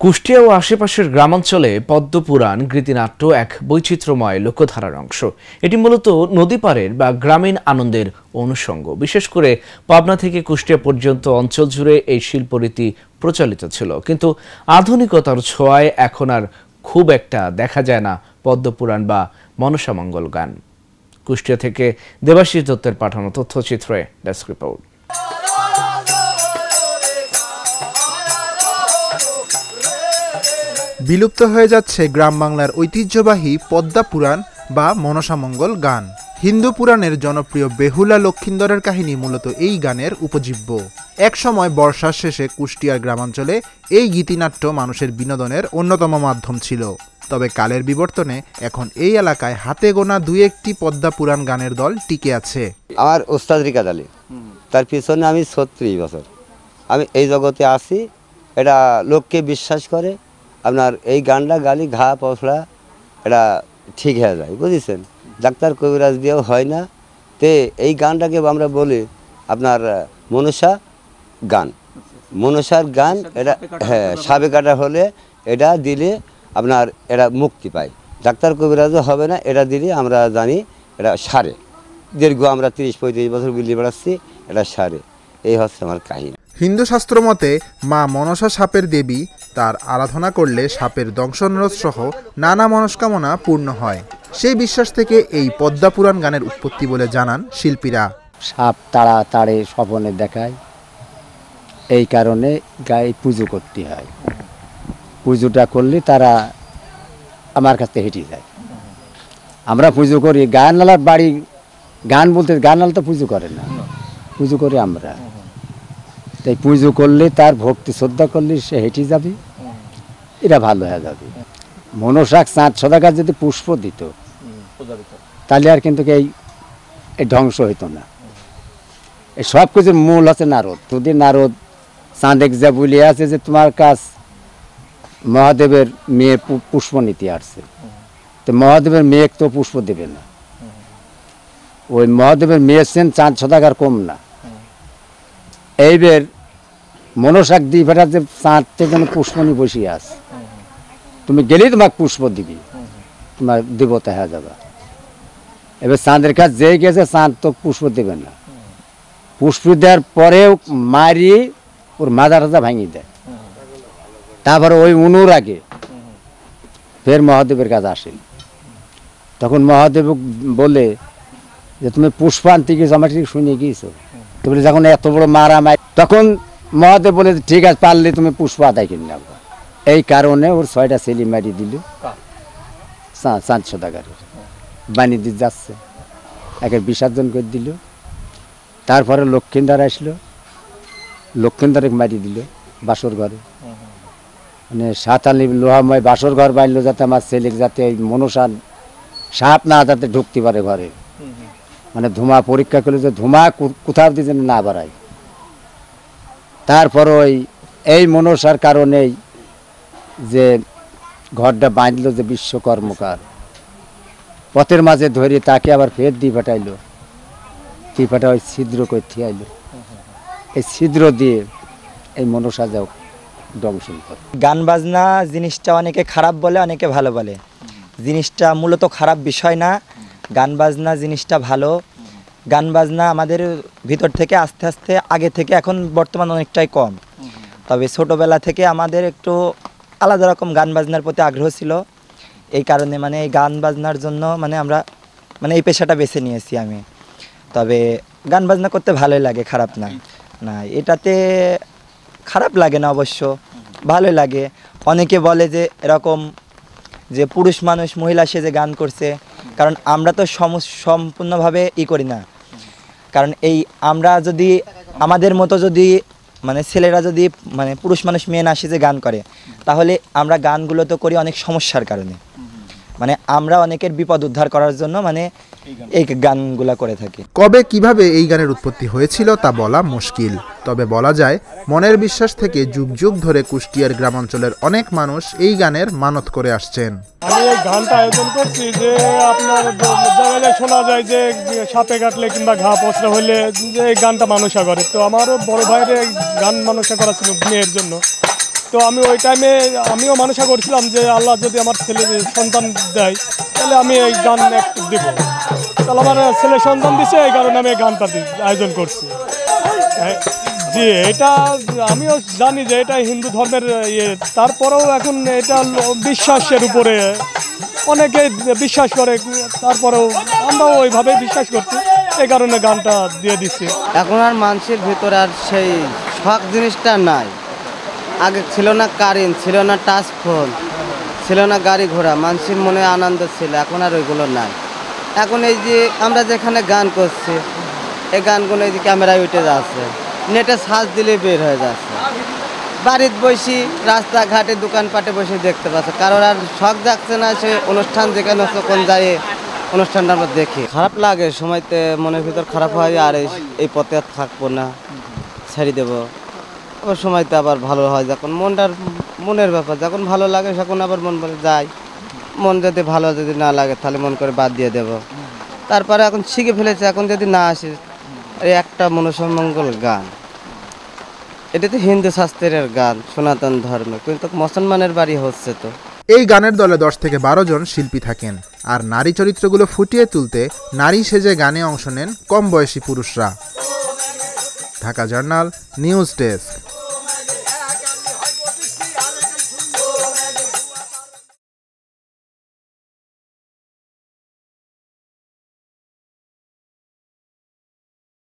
কুষ্টিয়া ও আশেপাশের গ্রামাঞ্চলে পদ্মপুরাণ গীতিনাট্য এক বৈচিত্র্যময় লোকধারার অংশ। এটি মূলত নদী পাড়ের বা গ্রামীণ আনন্দের অনুষঙ্গ। বিশেষ করে পাবনা থেকে কুষ্টিয়া পর্যন্ত অঞ্চল জুড়ে এই শিল্পরীতি প্রচলিত ছিল, কিন্তু আধুনিকতার ছোঁয়ায় এখন আর খুব একটা দেখা যায় না পদ্মপুরাণ বা মনসামঙ্গল গান। কুষ্টিয়া থেকে দেবাশিস দত্তের পাঠানো তথ্যচিত্রে ডেস্ক রিপোর্ট। বিলুপ্ত হয়ে যাচ্ছে গ্রাম বাংলার ঐতিহ্যবাহী পদ্মা পুরাণ বা মনসামঙ্গল গান। হিন্দু পুরাণের জনপ্রিয় বেহুলা লক্ষিন্দরের কাহিনী মূলত এই গানের উপজীব্য। একসময় বর্ষার শেষে কুষ্টিয়ার গ্রামাঞ্চলে এই গীতিনাট্য মানুষের বিনোদনের অন্যতম মাধ্যম ছিল। তবে কালের বিবর্তনে এখন এই এলাকায় হাতে গোনা দুই একটি পদ্মা পুরাণ গানের দল টিকে আছে। আমার ওস্তাদ রিকাদ আলী, তার পিছনে আমি 36 বছর আমি এই জগতে আছি। এটা লোককে বিশ্বাস করে আপনার এই গানটা গালি ঘা পছড়া এটা ঠিক হয়ে যায়, বুঝেছেন? ডাক্তার কবিরাজ দিয়েও হয় না। তে এই গানটাকে আমরা বলি আপনার মনসা গান, মনসার গান। এটা হ্যাঁ, সাবে কাটা হলে এটা দিলে আপনার এটা মুক্তি পায়। ডাক্তার কবিরাজও হবে না, এটা দিলে আমরা জানি এটা সারে। দীর্ঘ আমরা 30-35 বছর বিলি বেড়াচ্ছি, এটা সারে। এই হচ্ছে আমার কাহিনী। হিন্দু শাস্ত্র মতে মা মনসা সাপের দেবী, তার আরাধনা করলে সাপের দংশনরোধ সহ নানা মনস্কামনা পূর্ণ হয়। সেই বিশ্বাস থেকে এই পদ্মা পুরাণ গানের উৎপত্তি বলে জানান শিল্পীরা। সাপ তাড়াতাড়ি স্বপ্নে দেখায়, এই কারণে গায়ে পুজো করতে হয়। পুজোটা করলে তারা আমার কাছে হেঁটে যায়। আমরা পুজো করি। গানওয়ালার বাড়ি গান বলতে গানওয়ালা তো পুজো করে না, পুজো করি আমরা। তাই পুজো করলে তার ভক্তি শ্রদ্ধা করলে সে হেঁটে যাবে, এটা ভালো হয়ে যাবে। মনসাক চাঁদ সদাকার যদি পুষ্প দিত তাহলে আর কিন্তু এই ধ্বংস হইতো না। এই সব কিছুর মূল হচ্ছে নারদ। যদি নারদ চাঁদেক যা বলিয়ে আছে যে তোমার কাছ মহাদেবের মেয়ে পুষ্প নিতে আসছে, তো মহাদেবের মেয়ে তো পুষ্প দেবে না। ওই মহাদেবের মেয়ে সেন চাঁদ সদাকার কম না। এইবার মনসাক দিয়ে ফেটার যে চাঁদতে যেন পুষ্প নিয়ে বসিয়ে আস, তুমি গেলেই তোমাকে পুষ্প দিবি, তোমার দেবতা হয়ে যাবে। এবার চাঁদের কাছে যে গেছে চাঁদ তো পুষ্প দেবে না। পুষ্প দেওয়ার পরেও মারি ওর মাথা টাজা ভাঙিয়ে দেয়। তারপরে ওই অনুর আগে ফের মহাদেবের কাছে আসে। তখন মহাদেব বলে যে তুমি পুষ্প আনতে গিয়েছো, আমার ঠিক শুনে গিয়েছো। তুমি যখন এত বড় মারা মাই, তখন মহাদেব বলে ঠিক আছে, পারলে তুমি পুষ্প আদায় কিনে নেবো। এই কারণে ওর 6টা ছেলে মারি দিল। চাঁদ সদাগারের বাণিজ্য যাচ্ছে, একে বিসর্জন করে দিল। তারপরে লক্ষিন্দর আসলো, লক্ষিন্দরে মারি দিল বাসর ঘরে। মানে 7 আলি লোহাময় বাসর ঘর বাঁধলো, যাতে আমার ছেলের যাতে ওই মনসা সাপ না যাতে ঢুকতে পারে ঘরে। মানে ধুমা পরীক্ষা করলে যে ধুমা কোথাও দিয়ে না বাড়ায়। তারপর এই মনসার কারণেই যে ঘরটা বাঁধলো যে বিশ্বকর্মকার, পথের মাঝে ধরে তাকে আবার ফের দিয়ে ফাটাইলো। দিয়ে ফাটা ওই ছিদ্র করে থিয়াইলো। এই ছিদ্র দিয়ে এই মনসা যাও দংশন করে। গান বাজনা জিনিসটা অনেকে খারাপ বলে, অনেকে ভালো বলে। জিনিসটা মূলত খারাপ বিষয় না, গান বাজনা জিনিসটা ভালো। গান বাজনা আমাদের ভিতর থেকে আস্তে আস্তে আগে থেকে এখন বর্তমান অনেকটাই কম। তবে ছোটোবেলা থেকে আমাদের একটু আলাদা রকম গান বাজনার প্রতি আগ্রহ ছিল। এই কারণে মানে এই গান বাজনার জন্য মানে আমরা মানে এই পেশাটা বেছে নিয়েছি আমি। তবে গান বাজনা করতে ভালোই লাগে, খারাপ না। না, এটাতে খারাপ লাগে না, অবশ্য ভালোই লাগে। অনেকে বলে যে এরকম যে পুরুষ মানুষ মহিলা সে যে গান করছে, কারণ আমরা তো সম্পূর্ণভাবে করি না। কারণ এই আমরা যদি আমাদের মতো যদি মানে ছেলেরা যদি মানে পুরুষ মানুষ মেয়ে না সেজে গান করে, তাহলে আমরা গানগুলো তো করি অনেক সমস্যার কারণে। মানে আমরা অনেকের বিপদ উদ্ধার করার জন্য মানে এই গানগুলা করে থাকি। কবে কিভাবে এই গানের উৎপত্তি হয়েছিল তা বলা মুশকিল। তবে বলা যায় মনের বিশ্বাস থেকে যুগ যুগ ধরে কুষ্টিয়ার গ্রামাঞ্চলের অনেক মানুষ এই গানের মানত করে আসছেন। আমি এই গানটা আয়োজন করছি যে আপনার জায়গায় শোনা যায় যে সাপে কাটলে কিংবা ঘা পচড়া হইলে যে এই গানটা মানুষা করে। তো আমারও বড় ভাইয়ের গান মানুষা করা ছিল মেয়ের জন্য। তো আমি ওই টাইমে আমিও মানসা করছিলাম যে আল্লাহ যদি আমার ছেলে সন্তান দেয় তাহলে আমি এই গান একটু দেবো। তাহলে আমার ছেলে সন্তান দিছে, এই কারণে আমি এই গানটা আয়োজন করছি। জি, এটা আমিও জানি যে এটা হিন্দু ধর্মের ইয়ে, তারপরেও এখন এটা বিশ্বাসের উপরে অনেকে বিশ্বাস করে, তারপরেও আমরাও ওইভাবে বিশ্বাস করছি, এই কারণে গানটা দিয়ে দিচ্ছি। এখন আর মানুষের ভিতরে আর সেই শখ জিনিসটা নাই। আগে ছিল না কারেন্ট, ছিল না টাচ ফোন, ছিল না গাড়ি ঘোড়া, মানুষের মনে আনন্দ ছিল, এখন আর ওইগুলো নাই। এখন এই যে আমরা যেখানে গান করছি, এই গানগুলো এই যে ক্যামেরায় উঠে যাচ্ছে, নেটে সার্চ দিলে বের হয়ে যাচ্ছে। বাড়িতে বসি, রাস্তাঘাটে দোকানপাটে বসে দেখতে পাচ্ছে, কারোর আর শখ যাচ্ছে না সে অনুষ্ঠান যেখানে কোন যায় অনুষ্ঠানটা আমরা দেখি। খারাপ লাগে সময়তে, মনের ভিতর খারাপ হয়, আর এই পথে আর থাকবো না, ছেড়ে দেবো। ওই সময়তে আবার ভালো হয়, যখন মনের ব্যাপার, যখন ভালো লাগে তখন আবার মন বলে যাই, মন যদি ভালো যদি না লাগে তাহলে মন করে বাদ দিয়ে দেব। তারপরে এখন শিখে ফেলেছে, এখন যদি না আসে এই একটা মনসামঙ্গল গান, এটা তো হিন্দু শাস্ত্রের গান, সনাতন ধর্ম, কিন্তু মুসলমানের বাড়ি হচ্ছে। তো এই গানের দলে 10 থেকে 12 জন শিল্পী থাকেন, আর নারী চরিত্রগুলো ফুটিয়ে তুলতে নারী সেজে গানে অংশ নেন কম বয়সী পুরুষরা। Dhaka journal, news desk.